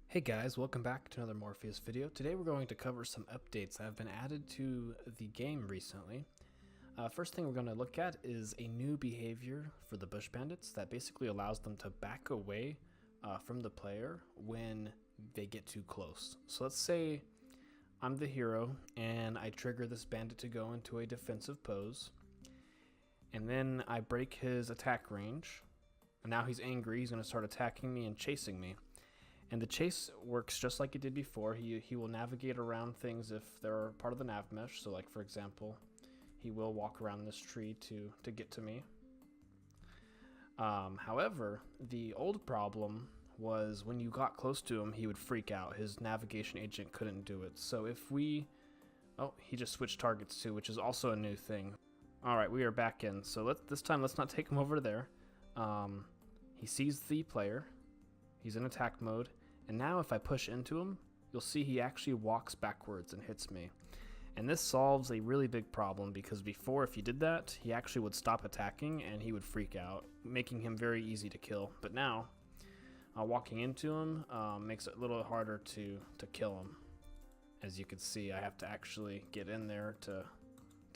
Hey guys, welcome back to another Morpheus video. Today we're going to cover some updates that have been added to the game recently. First thing we're going to look at is a new behavior for the bush bandits that basically allows them to back away from the player when they get too close. So let's say I'm the hero and I trigger this bandit to go into a defensive pose, and then I break his attack range, and now he's angry. He's going to start attacking me and chasing me. And the chase works just like it did before. He will navigate around things if they're part of the nav mesh. So like, for example, he will walk around this tree to get to me. However, the old problem was when you got close to him, he would freak out. His navigation agent couldn't do it. So if we... Oh, he just switched targets too, which is also a new thing. Alright, we are back in. So this time, let's not take him over there. He sees the player. He's in attack mode, and now if I push into him, you'll see he actually walks backwards and hits me. And this solves a really big problem, because before, if you did that, he actually would stop attacking and he would freak out, making him very easy to kill. But now, walking into him makes it a little harder to kill him. As you can see, I have to actually get in there to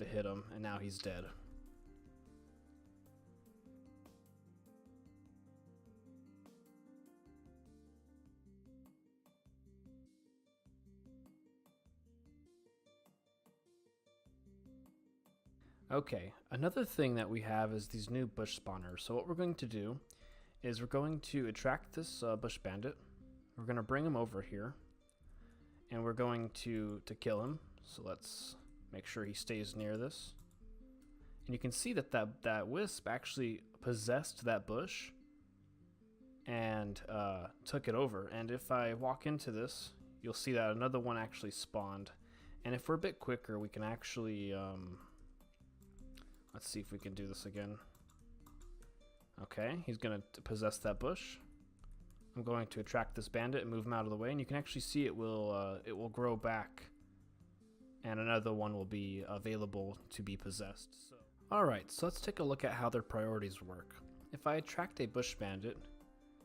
hit him, and now he's dead. Okay, another thing that we have is these new bush spawners. So what we're going to do is we're going to attract this bush bandit. We're going to bring him over here, and we're going to kill him. So let's make sure he stays near this. And you can see that wisp actually possessed that bush and took it over. And if I walk into this, you'll see that another one actually spawned. And if we're a bit quicker, we can actually... let's see if we can do this again. Okay, he's going to possess that bush. I'm going to attract this bandit and move him out of the way, and you can actually see it will grow back, and another one will be available to be possessed. Alright, so let's take a look at how their priorities work. If I attract a bush bandit,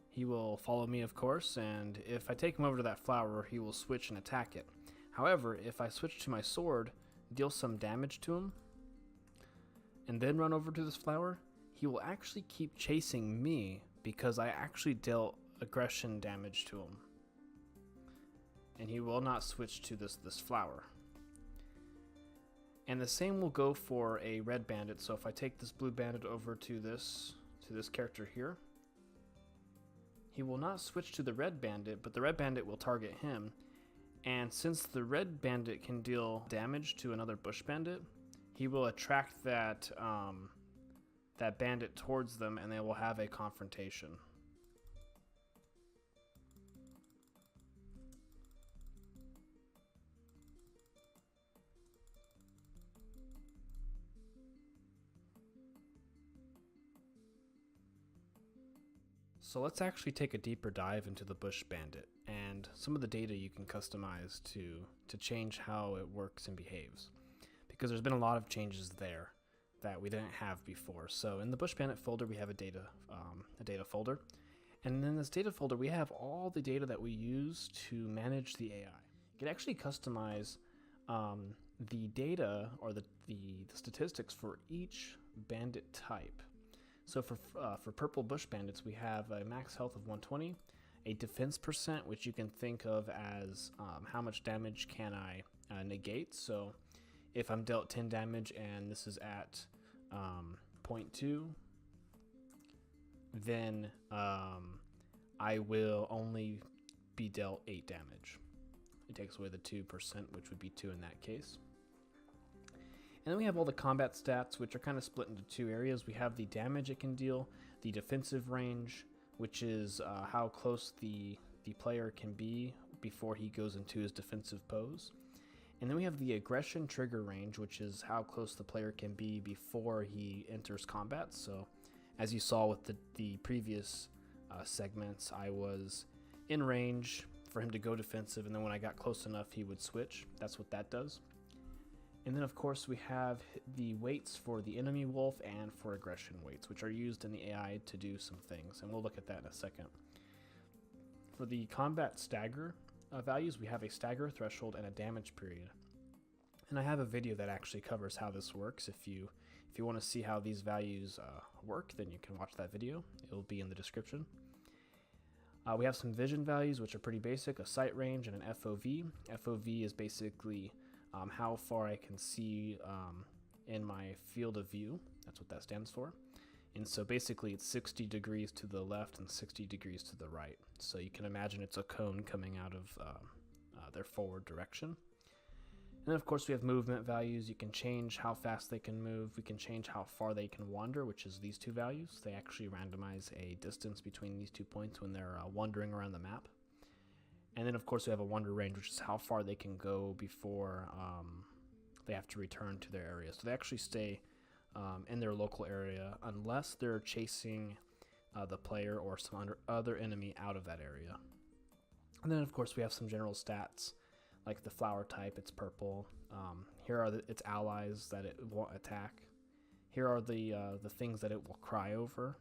he will follow me, of course, and if I take him over to that flower, he will switch and attack it. However, if I switch to my sword, deal some damage to him, and then run over to this flower, he will actually keep chasing me because I actually dealt aggression damage to him. And he will not switch to this flower. And the same will go for a red bandit. So if I take this blue bandit over to this character here, he will not switch to the red bandit, but the red bandit will target him. And since the red bandit can deal damage to another bush bandit, he will attract that bandit towards them, and they will have a confrontation. So let's actually take a deeper dive into the bush bandit and some of the data you can customize to change how it works and behaves, because there's been a lot of changes there that we didn't have before. So in the bush bandit folder, we have a data folder, and in this data folder, we have all the data that we use to manage the AI. You can actually customize the data or the statistics for each bandit type. So for purple bush bandits, we have a max health of 120, a defense percent, which you can think of as how much damage can I negate. So if I'm dealt 10 damage and this is at 0.2, then I will only be dealt 8 damage. It takes away the 2%, which would be 2 in that case. And then we have all the combat stats, which are kind of split into two areas. We have the damage it can deal, the defensive range, which is how close the player can be before he goes into his defensive pose. And then we have the aggression trigger range, which is how close the player can be before he enters combat. So as you saw with the previous segments, I was in range for him to go defensive, and then when I got close enough, he would switch. That's what that does. And then of course we have the weights for the enemy wolf and for aggression weights, which are used in the AI to do some things, and we'll look at that in a second. For the combat stagger values, we have a stagger threshold and a damage period. And I have a video that actually covers how this works. If you want to see how these values work, then you can watch that video. It will be in the description. We have some vision values, which are pretty basic, a sight range and an FOV. FOV is basically how far I can see in my field of view. That's what that stands for. And so basically it's 60 degrees to the left and 60 degrees to the right. So you can imagine it's a cone coming out of their forward direction. And then of course we have movement values. You can change how fast they can move. We can change how far they can wander, which is these two values. They actually randomize a distance between these 2 points when they're wandering around the map. And then of course we have a wander range, which is how far they can go before they have to return to their area. So they actually stay in their local area unless they're chasing the player or some other enemy out of that area. And then of course we have some general stats, like the flower type, it's purple. Here are its allies that it won't attack. Here are the things that it will cry over.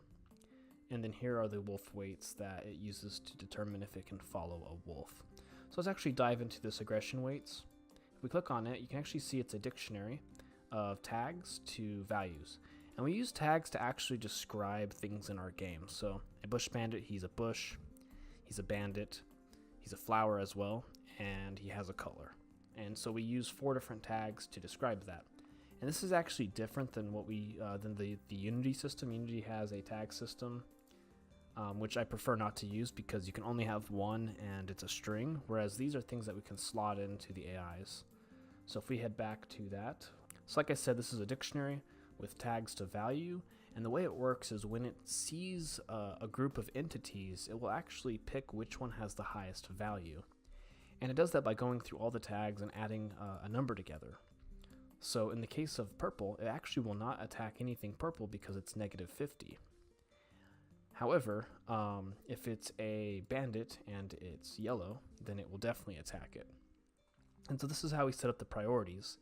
And then here are the wolf weights that it uses to determine if it can follow a wolf. So let's actually dive into this aggression weights. If we click on it, you can actually see it's a dictionary of tags to values. And we use tags to actually describe things in our game. So a bush bandit, he's a bush, he's a bandit, he's a flower as well, and he has a color. And so we use 4 different tags to describe that. And this is actually different than what than the Unity system. Unity has a tag system, which I prefer not to use because you can only have one and it's a string, whereas these are things that we can slot into the AIs. So if we head back to that, so like I said, this is a dictionary with tags to value, and the way it works is when it sees a group of entities, it will actually pick which one has the highest value. And it does that by going through all the tags and adding a number together. So in the case of purple, it actually will not attack anything purple because it's -50. However, if it's a bandit and it's yellow, then it will definitely attack it. And so this is how we set up the priorities.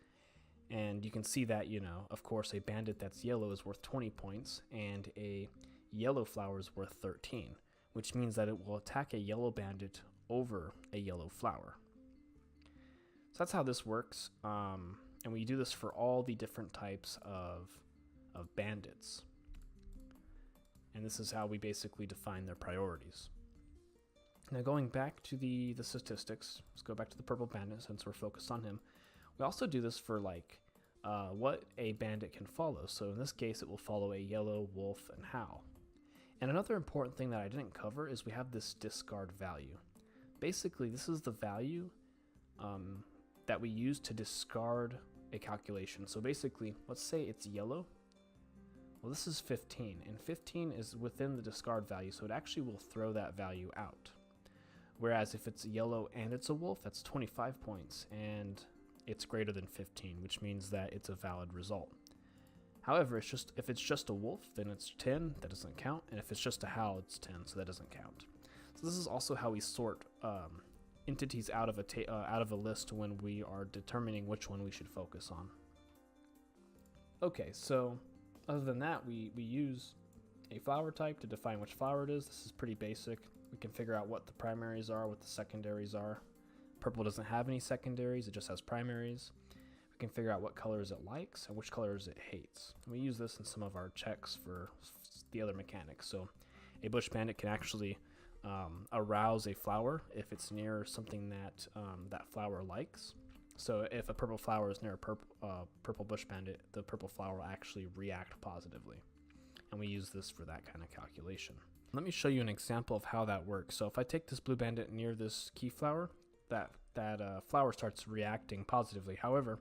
And you can see that, of course, a bandit that's yellow is worth 20 points and a yellow flower is worth 13, which means that it will attack a yellow bandit over a yellow flower. So that's how this works. And we do this for all the different types of bandits. And this is how we basically define their priorities. Now going back to the statistics, let's go back to the purple bandit since we're focused on him. We also do this for what a bandit can follow. So in this case, it will follow a yellow, wolf, and howl. And another important thing that I didn't cover is we have this discard value. Basically, this is the value that we use to discard a calculation. So basically, let's say it's yellow. Well, this is 15, and 15 is within the discard value, so it actually will throw that value out. Whereas if it's yellow and it's a wolf, that's 25 points, and it's greater than 15, which means that it's a valid result. However, if it's just a wolf, then it's 10, that doesn't count, and if it's just a howl, it's 10, so that doesn't count. So this is also how we sort entities out of a list when we are determining which one we should focus on. Okay, so other than that, we use a flower type to define which flower it is. This is pretty basic. We can figure out what the primaries are, what the secondaries are. Purple doesn't have any secondaries, it just has primaries. We can figure out what colors it likes and which colors it hates. And we use this in some of our checks for the other mechanics. So a bush bandit can actually arouse a flower if it's near something that that flower likes. So if a purple flower is near a purple bush bandit, the purple flower will actually react positively. And we use this for that kind of calculation. Let me show you an example of how that works. So if I take this blue bandit near this key flower, that flower starts reacting positively. However,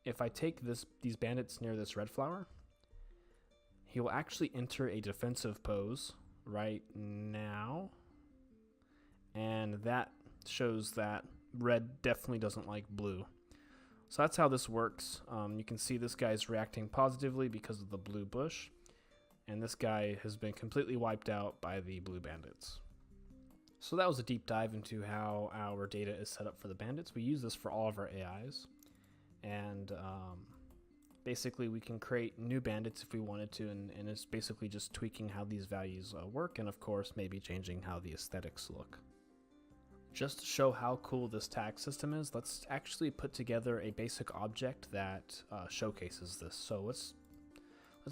if I take these bandits near this red flower, he will actually enter a defensive pose right now. And that shows that red definitely doesn't like blue. So that's how this works. You can see this guy's reacting positively because of the blue bush, and this guy has been completely wiped out by the blue bandits. So that was a deep dive into how our data is set up for the bandits. We use this for all of our AIs, and basically we can create new bandits if we wanted to, and it's basically just tweaking how these values work, and of course maybe changing how the aesthetics look. Just to show how cool this tag system is, let's actually put together a basic object that showcases this. So let's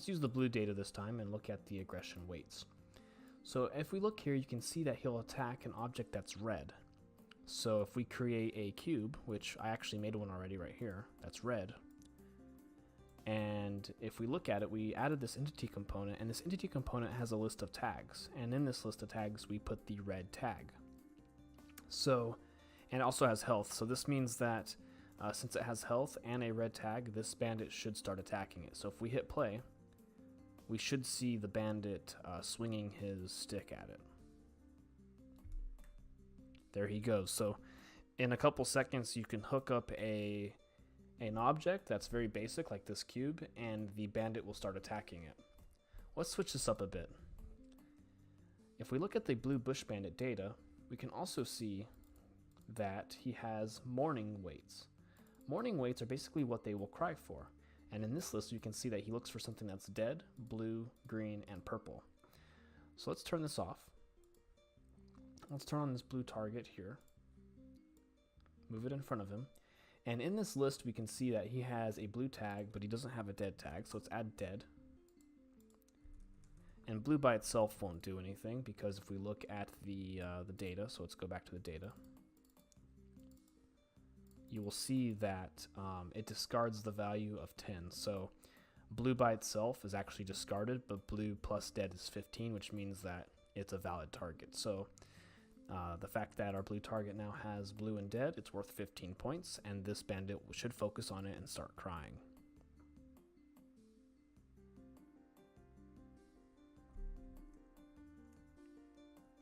use the blue data this time and look at the aggression weights. So if we look here, you can see that he'll attack an object that's red. So if we create a cube, which I actually made one already right here, that's red. And if we look at it, we added this entity component, and this entity component has a list of tags. And in this list of tags, we put the red tag. So, and it also has health. So this means that since it has health and a red tag, this bandit should start attacking it. So if we hit play, we should see the bandit swinging his stick at it. There he goes. So in a couple seconds, you can hook up an object that's very basic, like this cube, and the bandit will start attacking it. Let's switch this up a bit. If we look at the blue bush bandit data, we can also see that he has morning weights. Morning weights are basically what they will cry for. And in this list, you can see that he looks for something that's dead, blue, green, and purple. So let's turn this off. Let's turn on this blue target here. Move it in front of him. And in this list, we can see that he has a blue tag, but he doesn't have a dead tag. So let's add dead. And blue by itself won't do anything, because if we look at the data, so let's go back to the data, you will see that it discards the value of 10. So blue by itself is actually discarded, but blue plus dead is 15, which means that it's a valid target. So the fact that our blue target now has blue and dead, it's worth 15 points, and this bandit should focus on it and start crying.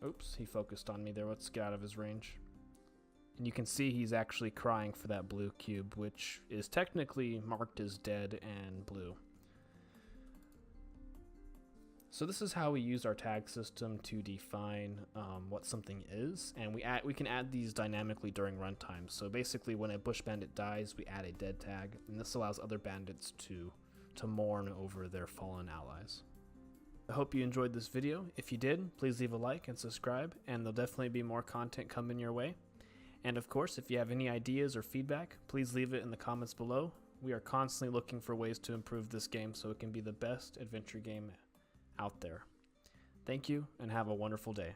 Oops, he focused on me there. Let's get out of his range. And you can see he's actually crying for that blue cube, which is technically marked as dead and blue. So this is how we use our tag system to define what something is, and we can add these dynamically during runtime. So basically, when a bush bandit dies, we add a dead tag, and this allows other bandits to mourn over their fallen allies. I hope you enjoyed this video. If you did, please leave a like and subscribe, and there'll definitely be more content coming your way. And of course, if you have any ideas or feedback, please leave it in the comments below. We are constantly looking for ways to improve this game so it can be the best adventure game out there. Thank you, and have a wonderful day.